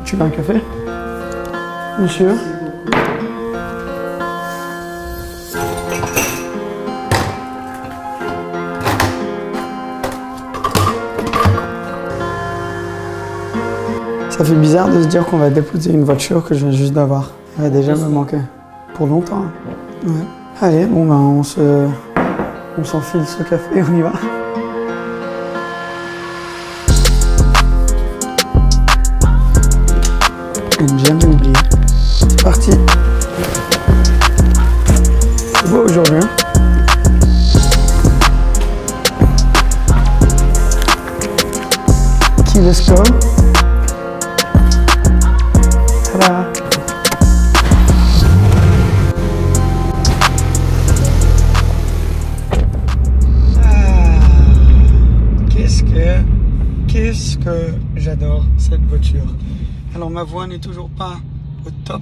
Tu veux un café? Monsieur? Ça fait bizarre de se dire qu'on va déposer une voiture que je viens juste d'avoir. Elle va déjà me manquer. Pour longtemps. Ouais. Allez, bon ben on s'enfile ce café et on y va. Et ne jamais oublier. C'est parti. C'est beau aujourd'hui, hein? Key, let's go. Tada. Qu'est-ce que j'adore cette voiture. Alors ma voix n'est toujours pas au top,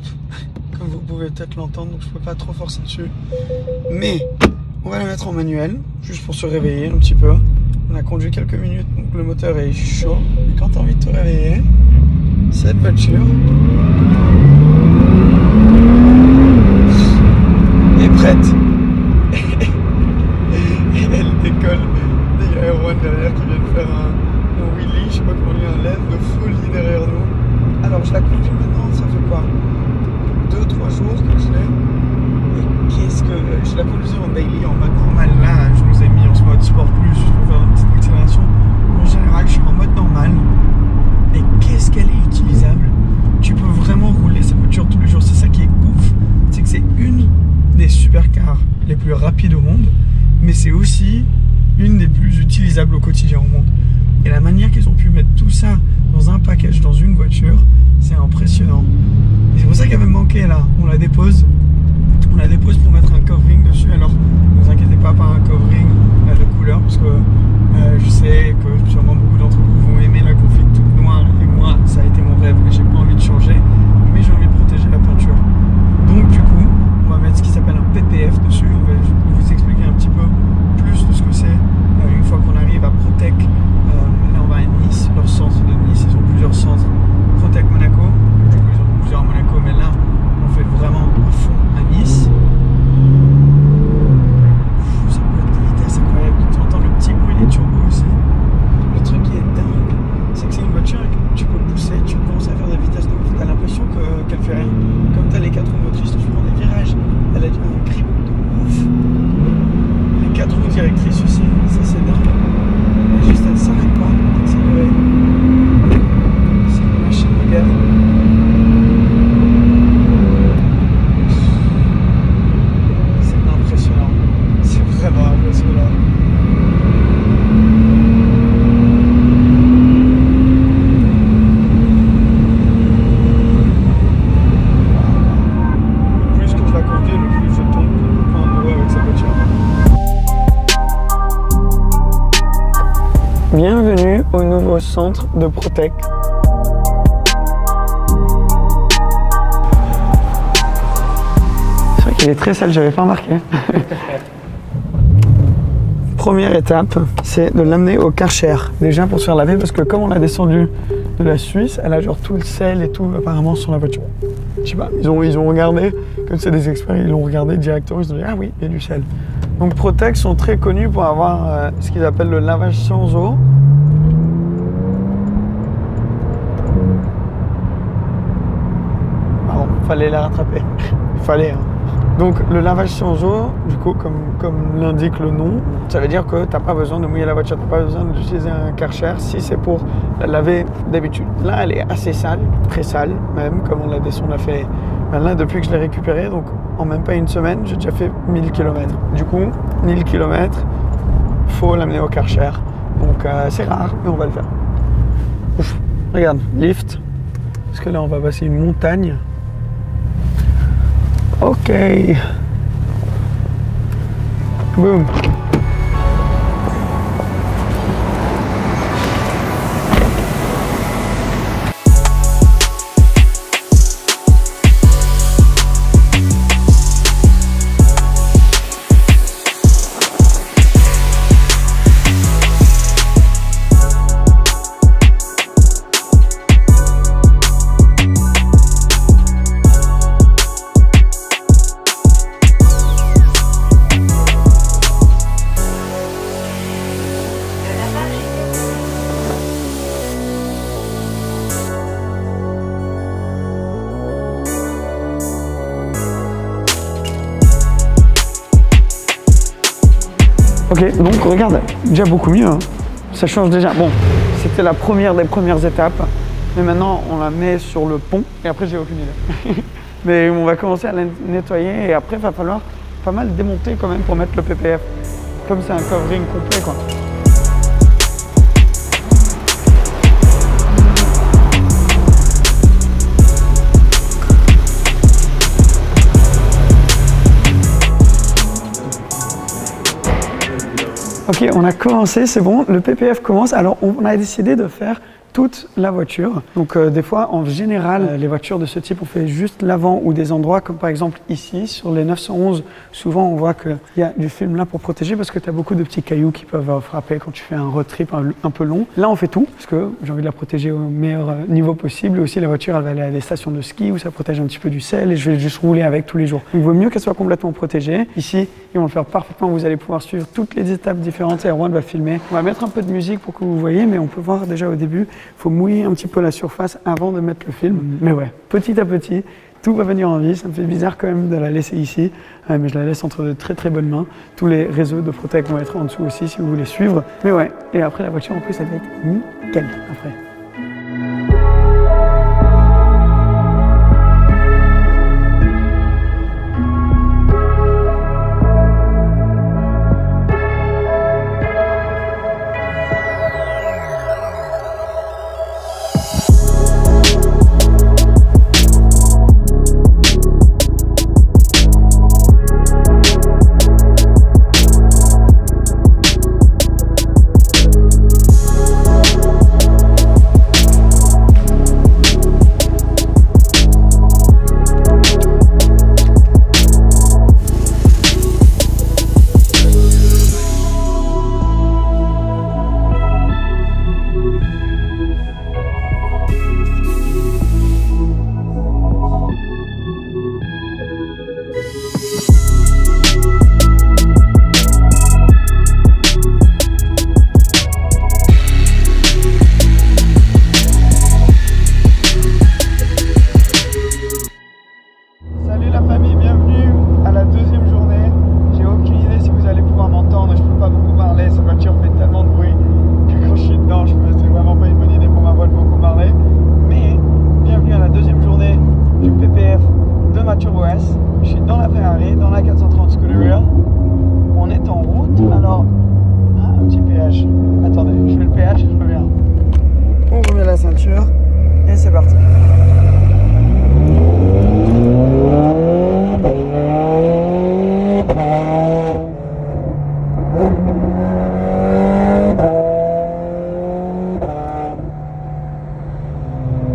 comme vous pouvez peut-être l'entendre, donc je peux pas trop forcer dessus. Mais on va la mettre en manuel, juste pour se réveiller un petit peu. On a conduit quelques minutes, donc le moteur est chaud. Et quand tu as envie de te réveiller, cette voiture est prête. Et elle décolle. Il y a Erwan derrière qui vient de faire un wheelie, je sais pas comment on dit, un lève de folie derrière nous. Alors je la conduis maintenant, ça fait quoi, 2-3 jours que je l'ai. Et qu'est-ce que... Je la conduisais en daily, en mode normal. Là, je nous ai mis en ce mode sport plus, juste pour faire une petite accélération. En général, je suis en mode normal. Et qu'est-ce qu'elle est utilisable. Tu peux vraiment rouler cette voiture tous les jours. C'est ça qui est ouf. C'est que c'est une des supercars les plus rapides au monde. Mais c'est aussi une des plus utilisables au quotidien au monde. Et la manière qu'ils ont pu mettre tout ça dans un package, dans une voiture, c'est impressionnant. Et c'est pour ça qu'elle va me manquer là. On la dépose. On la dépose pour mettre un covering dessus. Alors, ne vous inquiétez pas par un covering de couleur, parce que je sais que sûrement beaucoup d'entre vous vont aimer la config toute noire. Et moi, ça a été mon rêve et j'ai pas envie de changer. Mais j'ai envie de protéger la peinture. Donc du coup, on va mettre ce qui s'appelle un PPF dessus. On va vous expliquer un petit peu plus de ce que c'est une fois qu'on arrive à Protec. Là on va à Nice, leur centre de Nice, ils ont plusieurs centres. Protec Monaco, du coup ils en ont plusieurs à Monaco, mais là on fait vraiment à fond à Nice. Ça peut être des vitesses incroyables, tu entends le petit bruit des turbos aussi. Le truc qui est dingue, c'est que c'est une voiture que tu peux pousser, tu commences à faire des vitesses de ouf, t'as l'impression qu'elle fait rien. Comme t'as les 4 roues motrices, tu prends des virages, elle a un grip de ouf. Les 4 roues directrices aussi, ça c'est dingue. Juste elle s'arrête pas d'accélérer. C'est une machine de guerre. C'est impressionnant. C'est vraiment impressionnant. Plus que je la conduis, le plus je tombe amoureux avec cette voiture. Bienvenue au nouveau centre de Protec. C'est vrai qu'il est très sale, j'avais pas remarqué. Première étape, c'est de l'amener au Karcher. Déjà pour se faire laver, parce que comme on l'a descendu de la Suisse, elle a genre tout le sel et tout apparemment sur la voiture. Je sais pas, ils ont regardé, comme c'est des experts, ils l'ont regardé directement, ils ont dit ah oui, il y a du sel. Donc Protec sont très connus pour avoir ce qu'ils appellent le lavage sans eau. Pardon, fallait la rattraper. Fallait. Hein. Donc le lavage sans eau, du coup, comme l'indique le nom, ça veut dire que tu n'as pas besoin de mouiller la voiture, tu n'as pas besoin d'utiliser un Karcher si c'est pour la laver d'habitude. Là, elle est assez sale, très sale même, comme on l'a fait. Là, depuis que je l'ai récupéré, donc en même pas une semaine, j'ai déjà fait 1000 km. Du coup, 1000 km, faut l'amener au Karcher. Donc c'est rare, mais on va le faire. Ouf. Regarde, lift. Parce que là, on va passer une montagne. Ok. Boum. Ok, donc regarde, déjà beaucoup mieux, hein. Ça change déjà. Bon, c'était la première des premières étapes, mais maintenant on la met sur le pont et après j'ai aucune idée. Mais on va commencer à la nettoyer et après il va falloir pas mal démonter quand même pour mettre le PPF. Comme c'est un covering complet quoi. Ok, on a commencé, c'est bon, le PPF commence. Alors, on a décidé de faire toute la voiture. Donc, des fois, en général, les voitures de ce type, on fait juste l'avant ou des endroits comme par exemple ici, sur les 911. Souvent, on voit qu'il y a du film là pour protéger parce que tu as beaucoup de petits cailloux qui peuvent frapper quand tu fais un road trip un peu long. Là, on fait tout parce que j'ai envie de la protéger au meilleur niveau possible. Aussi, la voiture, elle va aller à des stations de ski où ça protège un petit peu du sel et je vais juste rouler avec tous les jours. Donc, il vaut mieux qu'elle soit complètement protégée. Ici, ils vont le faire parfaitement. Vous allez pouvoir suivre toutes les étapes différentes et Erwan va filmer. On va mettre un peu de musique pour que vous voyez, mais on peut voir déjà au début, il faut mouiller un petit peu la surface avant de mettre le film. Mais ouais, petit à petit, tout va venir en vie. Ça me fait bizarre quand même de la laisser ici, mais je la laisse entre de très très bonnes mains. Tous les réseaux de Protec vont être en dessous aussi si vous voulez suivre. Mais ouais, et après la voiture en plus, elle va être nickel après. Je suis dans la Ferrari, dans la 430 Scuderia. On est en route. Alors, un petit péage. Attendez, je fais le péage et je reviens. On remet la ceinture et c'est parti.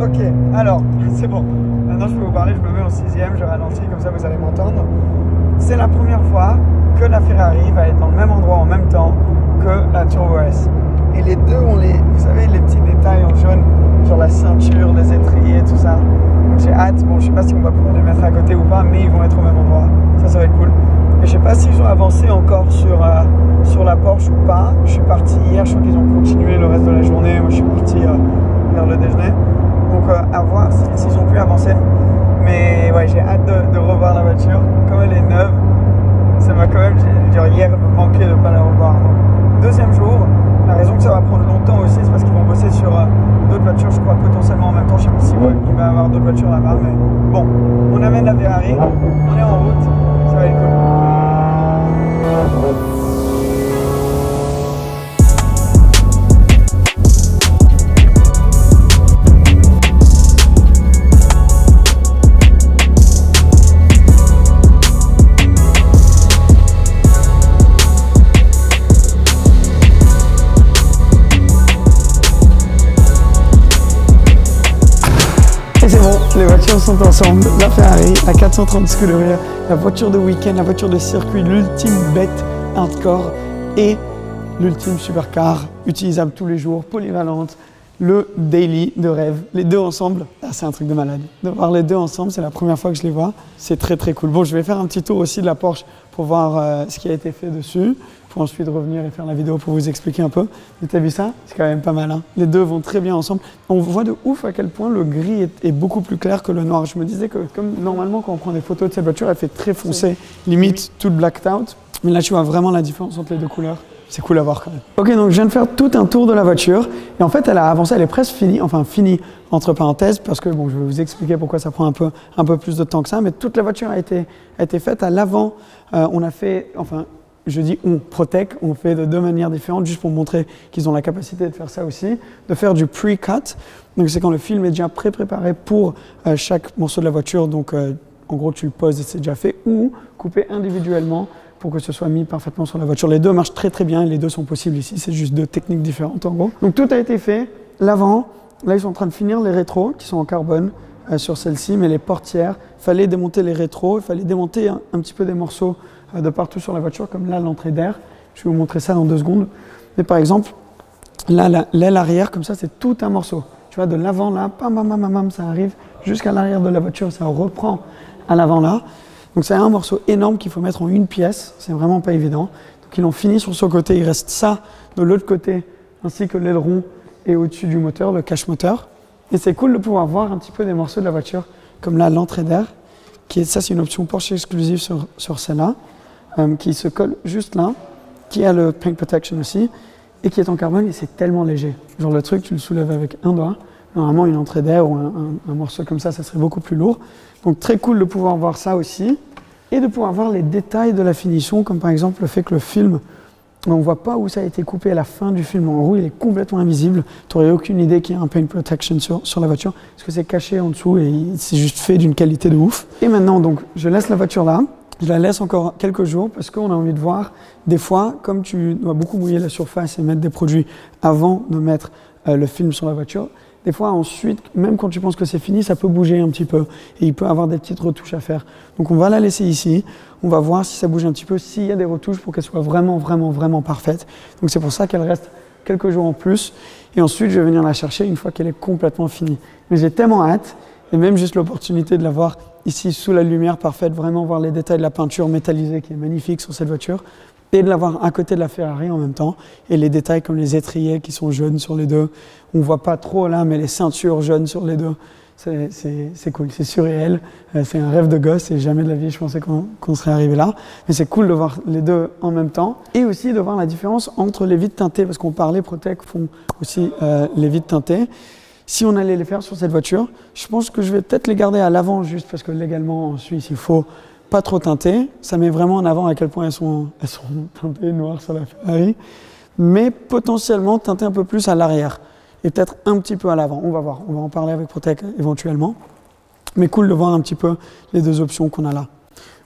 Ok, alors, c'est bon. Maintenant, je peux vous parler, je me mets en 6ème, je ralentis, comme ça vous allez m'entendre. C'est la première fois que la Ferrari va être dans le même endroit en même temps que la Turbo S. Et les deux ont vous savez, les petits détails en jaune, genre la ceinture, les étriers, tout ça. Donc j'ai hâte, bon, je sais pas si on va pouvoir les mettre à côté ou pas, mais ils vont être au même endroit. Ça va être cool. Et je sais pas s'ils ont avancé encore sur la Porsche ou pas. Je suis parti hier, je crois qu'ils ont continué le reste de la journée. Moi, je suis parti vers le déjeuner. Donc à voir s'ils ont pu avancer. Mais ouais, j'ai hâte de revoir la voiture. Comme elle est neuve, ça m'a quand même, hier, me manqué de ne pas la revoir. Donc, deuxième jour, la raison que ça va prendre longtemps aussi, c'est parce qu'ils vont bosser sur d'autres voitures, je crois, potentiellement en même temps. Je sais pas si il va y avoir d'autres voitures là-bas, mais bon, on amène la Ferrari, on est en route, ça va être cool. Les voitures sont ensemble, la Ferrari, la 430 Scuderia, la voiture de week-end, la voiture de circuit, l'ultime bête hardcore et l'ultime supercar, utilisable tous les jours, polyvalente, le daily de rêve. Les deux ensemble, c'est un truc de malade. De voir les deux ensemble, c'est la première fois que je les vois, c'est très très cool. Bon, je vais faire un petit tour aussi de la Porsche pour voir ce qui a été fait dessus, pour ensuite revenir et faire la vidéo pour vous expliquer un peu. Mais t'as vu ça? C'est quand même pas mal, hein. Les deux vont très bien ensemble. On voit de ouf à quel point le gris est beaucoup plus clair que le noir. Je me disais que comme normalement quand on prend des photos de cette voiture, elle fait très foncé, limite toute blacked out. Mais là tu vois vraiment la différence entre les deux couleurs. c'est cool à voir quand même. Ok, donc je viens de faire tout un tour de la voiture et en fait elle a avancé, elle est presque finie, enfin finie entre parenthèses parce que bon, je vais vous expliquer pourquoi ça prend un peu plus de temps que ça, mais toute la voiture a été faite. À l'avant, on a fait, enfin je dis on, Protec, on fait de deux manières différentes juste pour montrer qu'ils ont la capacité de faire ça aussi, de faire du pre-cut. Donc c'est quand le film est déjà pré-préparé pour chaque morceau de la voiture, donc en gros tu le poses et c'est déjà fait, ou couper individuellement pour que ce soit mis parfaitement sur la voiture. Les deux marchent très très bien et les deux sont possibles ici, c'est juste deux techniques différentes en gros. Donc tout a été fait, l'avant, là ils sont en train de finir les rétros qui sont en carbone sur celle-ci, mais les portières, il fallait démonter les rétros, il fallait démonter un petit peu des morceaux de partout sur la voiture, comme là l'entrée d'air. Je vais vous montrer ça dans 2 secondes. Mais par exemple, là l'aile arrière, comme ça c'est tout un morceau. Tu vois, de l'avant là, pam, pam, pam, pam, ça arrive jusqu'à l'arrière de la voiture, ça reprend à l'avant là. Donc c'est un morceau énorme qu'il faut mettre en une pièce, c'est vraiment pas évident. Donc ils l'ont fini sur ce côté, il reste ça de l'autre côté, ainsi que l'aileron et au-dessus du moteur, le cache-moteur. Et c'est cool de pouvoir voir un petit peu des morceaux de la voiture, comme là l'entrée d'air, ça c'est une option Porsche exclusive sur celle-là, qui se colle juste là, qui a le paint protection aussi, et qui est en carbone et c'est tellement léger. Genre le truc, tu le soulèves avec un doigt. Normalement, une entrée d'air ou un morceau comme ça serait beaucoup plus lourd. Donc très cool de pouvoir voir ça aussi et de pouvoir voir les détails de la finition, comme par exemple le fait que le film, on ne voit pas où ça a été coupé à la fin du film. En gros, il est complètement invisible. Tu n'aurais aucune idée qu'il y a un paint protection sur la voiture parce que c'est caché en dessous et c'est juste fait d'une qualité de ouf. Et maintenant, donc, je laisse la voiture là. Je la laisse encore quelques jours parce qu'on a envie de voir. Des fois, comme tu dois beaucoup mouiller la surface et mettre des produits avant de mettre le film sur la voiture, des fois ensuite, même quand tu penses que c'est fini, ça peut bouger un petit peu et il peut avoir des petites retouches à faire. Donc on va la laisser ici, on va voir si ça bouge un petit peu, s'il y a des retouches pour qu'elle soit vraiment, vraiment, vraiment parfaite. Donc c'est pour ça qu'elle reste quelques jours en plus et ensuite je vais venir la chercher une fois qu'elle est complètement finie. Mais j'ai tellement hâte et même juste l'opportunité de la voir ici sous la lumière parfaite, vraiment voir les détails de la peinture métallisée qui est magnifique sur cette voiture et de l'avoir à côté de la Ferrari en même temps et les détails comme les étriers qui sont jaunes sur les deux. On voit pas trop là, mais les ceintures jaunes sur les deux, c'est cool, c'est surréel. C'est un rêve de gosse et jamais de la vie je pensais qu'on serait arrivé là. Mais c'est cool de voir les deux en même temps et aussi de voir la différence entre les vitres teintées parce qu'on parlait, Protec font aussi les vitres teintées. Si on allait les faire sur cette voiture, je pense que je vais peut-être les garder à l'avant juste parce que légalement en Suisse il faut pas trop teintées. Ça met vraiment en avant à quel point elles sont teintées noires sur la Ferrari, mais potentiellement teintées un peu plus à l'arrière et peut-être un petit peu à l'avant. On va voir, on va en parler avec Protec éventuellement. Mais cool de voir un petit peu les deux options qu'on a là.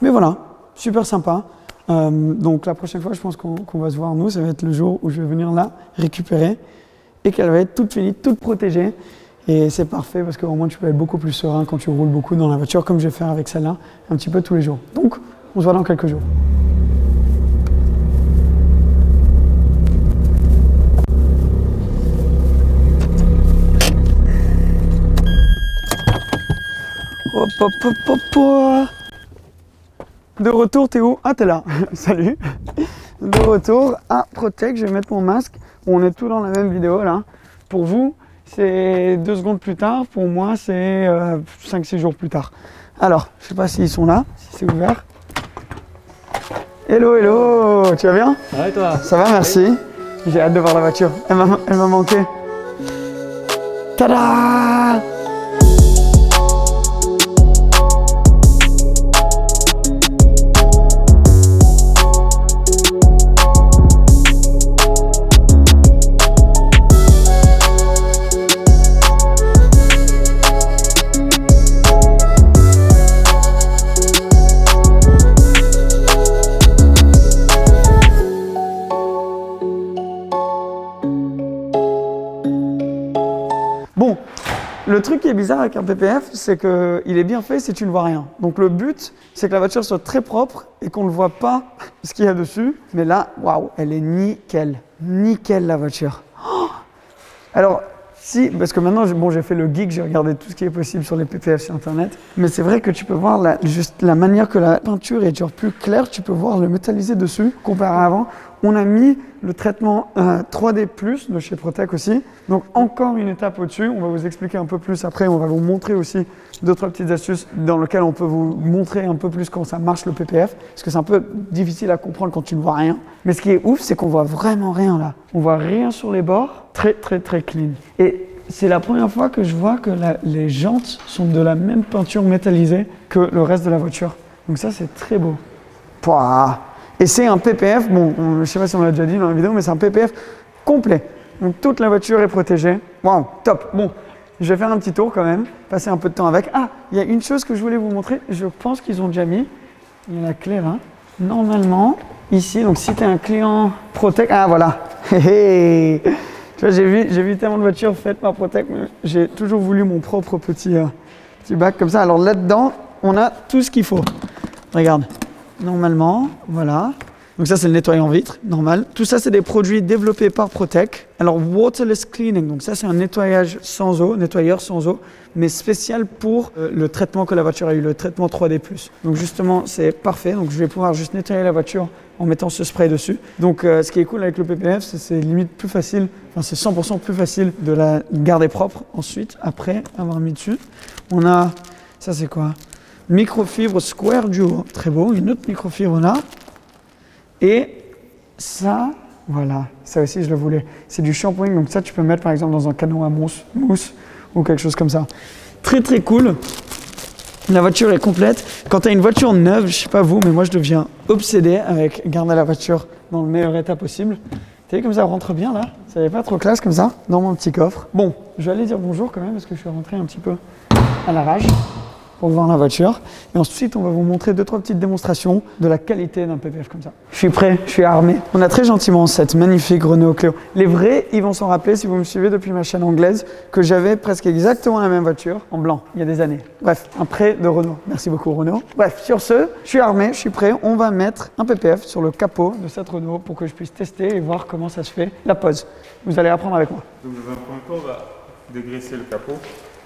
Mais voilà, super sympa. Donc la prochaine fois, je pense qu'on va se voir nous. Ça va être le jour où je vais venir la récupérer et qu'elle va être toute finie, toute protégée. Et c'est parfait parce qu'au moins tu peux être beaucoup plus serein quand tu roules beaucoup dans la voiture, comme je vais faire avec celle-là, un petit peu tous les jours. Donc, on se voit dans quelques jours. Hop, hop, hop, hop, hop. De retour, t'es où? Ah, t'es là. Salut. De retour à Protec, je vais mettre mon masque. On est tous dans la même vidéo là. Pour vous, c'est 2 secondes plus tard. Pour moi, c'est 5-6 jours plus tard. Alors, je sais pas s'ils sont là, si c'est ouvert. Hello, hello. Tu vas bien? Ouais, toi? Ça va, merci. J'ai hâte de voir la voiture. Elle m'a manqué. Tada! Bon, le truc qui est bizarre avec un PPF, c'est qu'il est bien fait si tu ne vois rien. Donc le but, c'est que la voiture soit très propre et qu'on ne voit pas ce qu'il y a dessus. Mais là, waouh, elle est nickel. Nickel la voiture. Oh, alors, si, parce que maintenant, j'ai fait le geek, j'ai regardé tout ce qui est possible sur les PPF sur Internet. Mais c'est vrai que tu peux voir juste la manière que la peinture est genre plus claire. Tu peux voir le métallisé dessus comparé à avant. On a mis le traitement 3D+, de chez Protec aussi. Donc encore une étape au-dessus. On va vous expliquer un peu plus après. On va vous montrer aussi d'autres petites astuces dans lesquelles on peut vous montrer un peu plus comment ça marche le PPF. Parce que c'est un peu difficile à comprendre quand tu ne vois rien. Mais ce qui est ouf, c'est qu'on voit vraiment rien là. On voit rien sur les bords. Très clean. Et c'est la première fois que je vois que les jantes sont de la même peinture métallisée que le reste de la voiture. Donc ça, c'est très beau. Pouah. Et c'est un PPF, bon, je ne sais pas si on l'a déjà dit dans la vidéo, mais c'est un PPF complet. Donc toute la voiture est protégée. Waouh, top. Bon, je vais faire un petit tour quand même, passer un peu de temps avec. Ah, il y a une chose que je voulais vous montrer. Je pense qu'ils ont déjà mis. Il y a la clé là. Normalement, ici, donc si tu es un client Protec, ah voilà. Tu vois, j'ai vu tellement de voitures faites par Protec, mais j'ai toujours voulu mon propre petit bac comme ça. Alors là-dedans, on a tout ce qu'il faut. Regarde, normalement, voilà. Donc ça, c'est le nettoyant vitre, normal. Tout ça, c'est des produits développés par Protec. Alors, waterless cleaning, donc ça, c'est un nettoyage sans eau, nettoyeur sans eau, mais spécial pour le traitement que la voiture a eu, le traitement 3D+. Donc justement, c'est parfait. Donc je vais pouvoir juste nettoyer la voiture en mettant ce spray dessus. Donc ce qui est cool avec le PPF, c'est limite plus facile, enfin c'est 100% plus facile de la garder propre ensuite, après avoir mis dessus. On a, ça c'est quoi? Microfibre Square Duo, très beau, une autre microfibre là. Et ça, voilà, ça aussi je le voulais. C'est du shampooing, donc ça tu peux mettre par exemple dans un canot à mousse ou quelque chose comme ça. Très cool. La voiture est complète. Quand tu as une voiture neuve, je sais pas vous, mais moi je deviens obsédé avec garder la voiture dans le meilleur état possible. Tu sais comme ça rentre bien là, ça n'est pas trop classe comme ça, dans mon petit coffre. Bon, je vais aller dire bonjour quand même parce que je suis rentré un petit peu à l'arrache pour voir la voiture. Et ensuite, on va vous montrer 2-3 petites démonstrations de la qualité d'un PPF comme ça. Je suis prêt, je suis armé. On a très gentiment cette magnifique Renault Clio. Les vrais, ils vont s'en rappeler si vous me suivez depuis ma chaîne anglaise que j'avais presque exactement la même voiture en blanc il y a des années. Bref, un prêt de Renault. Merci beaucoup Renault. Bref, sur ce, je suis armé, je suis prêt. On va mettre un PPF sur le capot de cette Renault pour que je puisse tester et voir comment ça se fait la pose. Vous allez apprendre avec moi. Donc dans un premier temps, on va dégraisser le capot.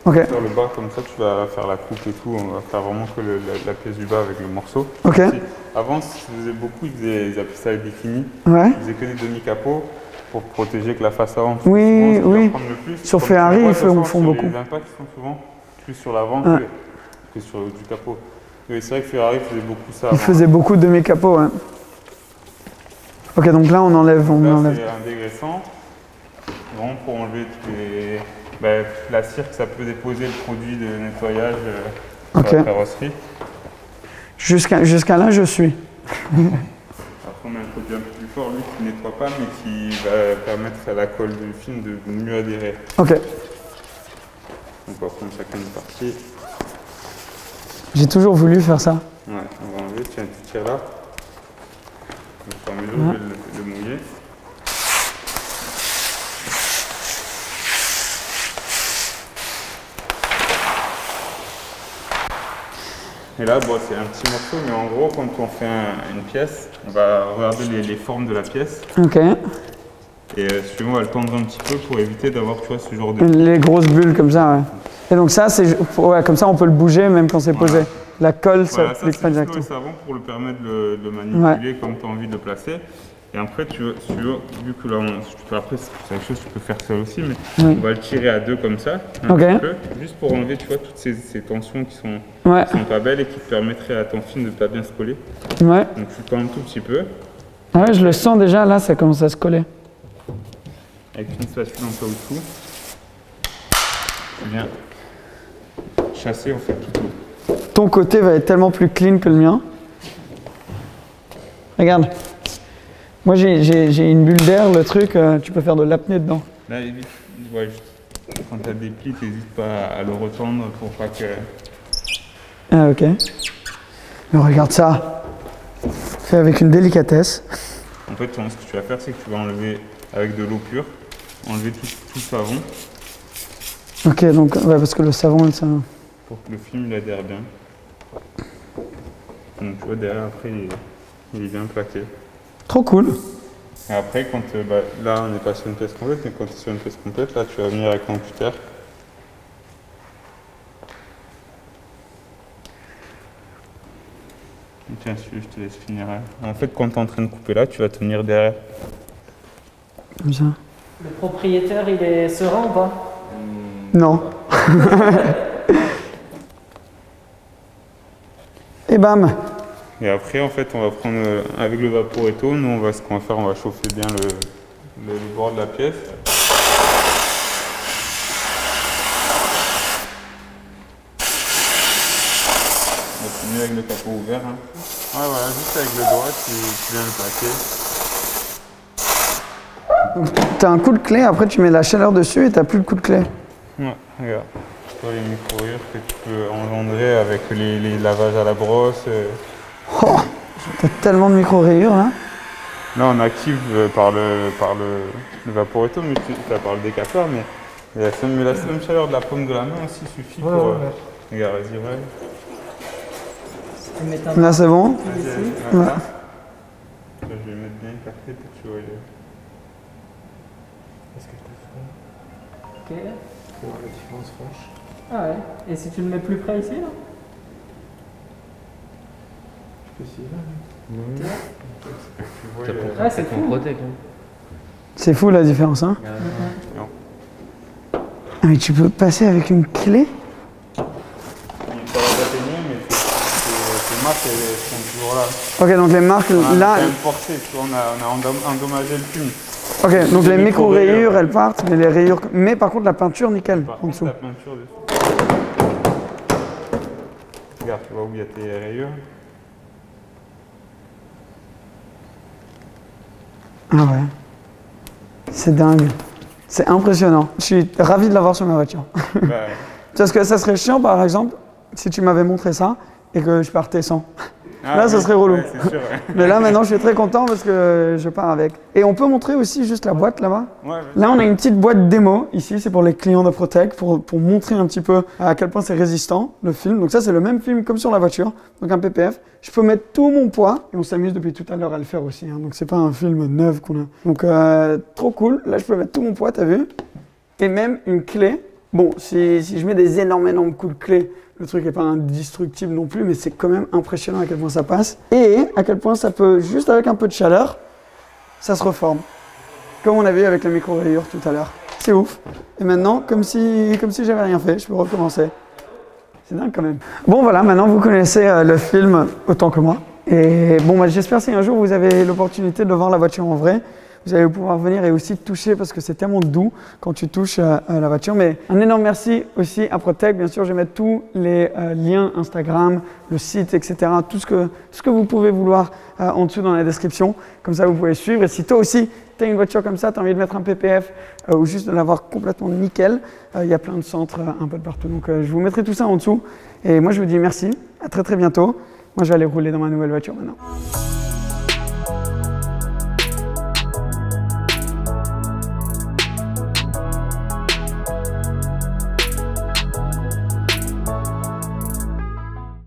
Okay. Sur le bas, comme ça, tu vas faire la coupe et tout. On va faire vraiment que la pièce du bas avec le morceau. Okay. Avant, ce qu'ils faisaient beaucoup, ils appelaient ça le bikini. Ouais. Ils faisaient que des demi-capots pour protéger que la face avant. Oui, souvent, oui. Sur Ferrari, ils font beaucoup. Les impacts sont souvent plus sur l'avant que sur du capot. C'est vrai que Ferrari faisait beaucoup ça. Ils faisaient beaucoup de demi-capots, ouais. Ok, donc là, on enlève. C'est un dégraissant. Vraiment pour enlever tous les. La cire que ça peut déposer le produit de nettoyage sur la carrosserie. Jusqu'à là, je suis. Après, on a un produit un peu plus fort, lui, qui ne nettoie pas, mais qui va permettre à la colle du film de mieux adhérer. Ok. Donc, on va prendre chacune une partie. J'ai toujours voulu faire ça. Ouais, on va enlever, tiens, tu tires là. Au fur et à mesure, je vais le mouiller. Et là, bon, c'est un petit morceau, mais en gros, quand on fait une pièce, on va regarder les formes de la pièce. Ok. Et suivant, on va le tendre un petit peu pour éviter d'avoir, tu vois, ce genre de... Les grosses bulles comme ça, ouais. Et donc ça, c'est comme ça, on peut le bouger même quand c'est posé. La colle, voilà, ça n'applique pas directement. C'est le savon pour le permettre de le manipuler comme tu as envie de le placer. Et après, vu que là, après, c'est quelque chose que tu peux faire seul aussi, mais on va le tirer à deux comme ça, un petit peu, juste pour enlever, tu vois, toutes ces tensions qui sont pas belles et qui te permettraient à ton film de pas bien se coller. Ouais. Donc tu le un tout petit peu. Ah ouais, je le sens déjà, là, ça commence à se coller. Avec une spatule en caoutchouc, tu viens chasser en fait tout l'eau. Ton côté va être tellement plus clean que le mien. Regarde. Moi, j'ai une bulle d'air, le truc, tu peux faire de l'apnée dedans. Là, évite, quand tu as des plis, n'hésite pas à le retendre pour pas que... Ah, ok. Mais regarde ça. Fait avec une délicatesse. En fait, ce que tu vas faire, c'est que tu vas enlever avec de l'eau pure, enlever tout le savon. Ok, donc, ouais, parce que le savon, ça... Pour que le film il adhère bien. Donc, tu vois, derrière, après, il est bien plaqué. Trop cool. Et après, quand là, on n'est pas sur une pièce complète, mais quand tu es sur une pièce complète, là, tu vas venir avec ton cutter. Tiens, je te laisse finir. En fait, quand tu es en train de couper là, tu vas tenir derrière. Comme ça. Le propriétaire, il est serein ou pas? Non. Et bam. Et après, en fait, on va prendre avec le Vaporetto, nous, ce qu'on va faire, on va chauffer bien le bord de la pièce. C'est mieux avec le capot ouvert. Hein. Ouais, voilà, juste avec le doigt, tu viens le plaquer. Tu as un coup de clé, après tu mets la chaleur dessus et tu n'as plus le coup de clé. Ouais, regarde. Tu vois les micro-rayures que tu peux engendrer avec les lavages à la brosse. Oh, t'as tellement de micro-rayures là. Là, on active par le Vaporetto, mais tu par le décapeur, mais la seule chaleur de la paume de la main aussi suffit pour. Regarde, vas-y, ouais. Là, c'est bon. Ouais. Je vais mettre bien écarté pour que tu vois. Est-ce que je te fais? Ok. Pour voir la différence franche. Ah ouais. Et si tu le mets plus près ici, là? Je peux essayer là. Ah, c'est fou. C'est fou la différence, hein. Non. Ah, mais tu peux passer avec une clé? Ça va t'atténuer, mais les marques, elles sont toujours là. Ok, donc les marques On a là. quand même forcé, tu vois, on a endommagé le film. Ok, donc les micro-rayures elles partent, mais les rayures. Mais par contre, la peinture, nickel, Par en contre, dessous. la peinture dessus. Regarde, tu vois où il y a tes rayures. Ah ouais. C'est dingue. C'est impressionnant. Je suis ravi de l'avoir sur ma voiture. Bah, Parce que ça serait chiant, par exemple, si tu m'avais montré ça et que je partais sans. Là, ça serait relou. Ouais, c'est sûr, ouais. Mais là, maintenant, je suis très content parce que je pars avec. Et on peut montrer aussi juste la boîte là-bas. Ouais, Là, on a une petite boîte démo ici. C'est pour les clients de Protec, pour montrer un petit peu à quel point c'est résistant, le film. Donc ça, c'est le même film comme sur la voiture. Donc un PPF. Je peux mettre tout mon poids. Et on s'amuse depuis tout à l'heure à le faire aussi. Hein. Donc c'est pas un film neuf qu'on a. Donc trop cool. Là, je peux mettre tout mon poids, t'as vu? Et même une clé. Bon, si je mets des énormes coups de clé, le truc n'est pas indestructible non plus, mais c'est quand même impressionnant à quel point ça passe. Et à quel point ça peut, juste avec un peu de chaleur, ça se reforme. Comme on a vu avec la micro-rayure tout à l'heure. C'est ouf. Et maintenant, comme si j'avais rien fait, je peux recommencer. C'est dingue quand même. Bon voilà, maintenant vous connaissez le film autant que moi. Et bon, j'espère si un jour vous avez l'opportunité de voir la voiture en vrai, vous allez pouvoir venir et aussi toucher parce que c'est tellement doux quand tu touches la voiture. Mais un énorme merci aussi à Protec. Bien sûr, je vais mettre tous les liens Instagram, le site, etc. Tout ce que vous pouvez vouloir en dessous dans la description. Comme ça, vous pouvez suivre. Et si toi aussi, tu as une voiture comme ça, tu as envie de mettre un PPF ou juste de l'avoir complètement nickel, il y a plein de centres un peu de partout. Donc, je vous mettrai tout ça en dessous. Et moi, je vous dis merci. À très, très bientôt. Moi, je vais aller rouler dans ma nouvelle voiture maintenant.